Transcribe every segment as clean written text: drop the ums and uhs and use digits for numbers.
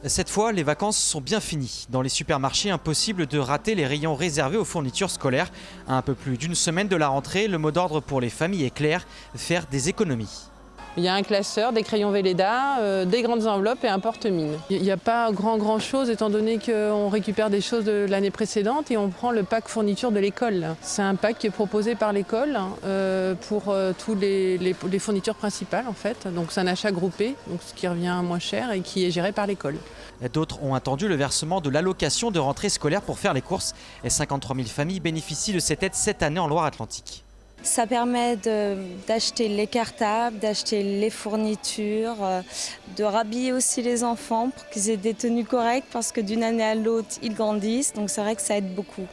Cette fois, les vacances sont bien finies. Dans les supermarchés, impossible de rater les rayons réservés aux fournitures scolaires. À un peu plus d'une semaine de la rentrée, le mot d'ordre pour les familles est clair, faire des économies. Il y a un classeur, des crayons Velleda, des grandes enveloppes et un porte-mine. Il n'y a pas grand chose étant donné qu'on récupère des choses de l'année précédente et on prend le pack fourniture de l'école. C'est un pack qui est proposé par l'école pour toutes les fournitures principales en fait. Donc c'est un achat groupé, donc ce qui revient moins cher et qui est géré par l'école. D'autres ont attendu le versement de l'allocation de rentrée scolaire pour faire les courses. Et 53 000 familles bénéficient de cette aide cette année en Loire-Atlantique. Ça permet d'acheter les cartables, d'acheter les fournitures, de rhabiller aussi les enfants pour qu'ils aient des tenues correctes parce que d'une année à l'autre, ils grandissent. Donc c'est vrai que ça aide beaucoup.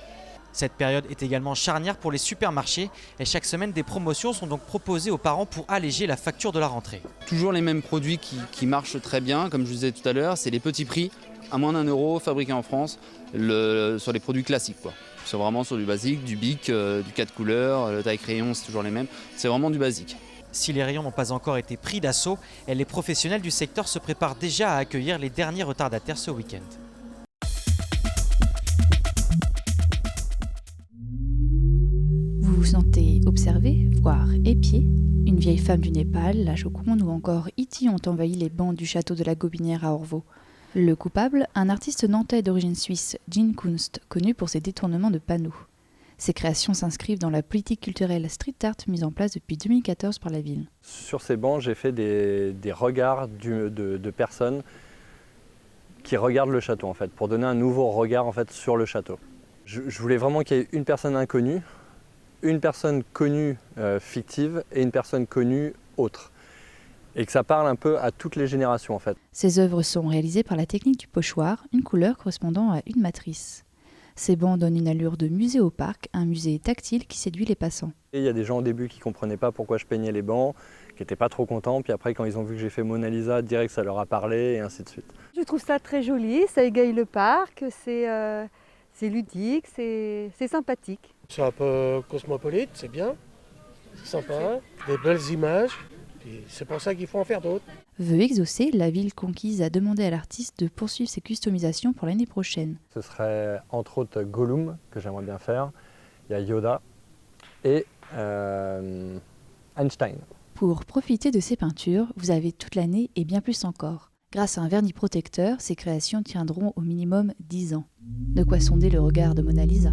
Cette période est également charnière pour les supermarchés et chaque semaine des promotions sont donc proposées aux parents pour alléger la facture de la rentrée. Toujours les mêmes produits qui marchent très bien, comme je vous disais tout à l'heure, c'est les petits prix, à moins d'1 euro, fabriqués en France, sur les produits classiques, quoi. C'est vraiment sur du basique, du bic, du 4 couleurs, le taille crayon, c'est toujours les mêmes. C'est vraiment du basique. Si les rayons n'ont pas encore été pris d'assaut, les professionnels du secteur se préparent déjà à accueillir les derniers retardataires ce week-end. Vous vous sentez observé, voire épié? Une vieille femme du Népal, la Joconde ou encore Iti ont envahi les bancs du château de la Gobinière à Orvaux. Le coupable, un artiste nantais d'origine suisse, Gene Kunst, connu pour ses détournements de panneaux. Ses créations s'inscrivent dans la politique culturelle street art mise en place depuis 2014 par la ville. Sur ces bancs, j'ai fait des regards de personnes qui regardent le château en fait, pour donner un nouveau regard en fait, sur le château. Je voulais vraiment qu'il y ait une personne inconnue, une personne connue fictive et une personne connue autre. Et que ça parle un peu à toutes les générations en fait. Ces œuvres sont réalisées par la technique du pochoir, une couleur correspondant à une matrice. Ces bancs donnent une allure de musée au parc, un musée tactile qui séduit les passants. Et il y a des gens au début qui ne comprenaient pas pourquoi je peignais les bancs, qui n'étaient pas trop contents, puis après quand ils ont vu que j'ai fait Mona Lisa, direct ça leur a parlé et ainsi de suite. Je trouve ça très joli, ça égaye le parc, c'est ludique, c'est sympathique. C'est un peu cosmopolite, c'est bien, c'est sympa, des belles images. Et c'est pour ça qu'il faut en faire d'autres. Vœu exaucé, la ville conquise a demandé à l'artiste de poursuivre ses customisations pour l'année prochaine. Ce serait entre autres Gollum que j'aimerais bien faire, il y a Yoda et Einstein. Pour profiter de ces peintures, vous avez toute l'année et bien plus encore. Grâce à un vernis protecteur, ces créations tiendront au minimum 10 ans. De quoi sonder le regard de Mona Lisa.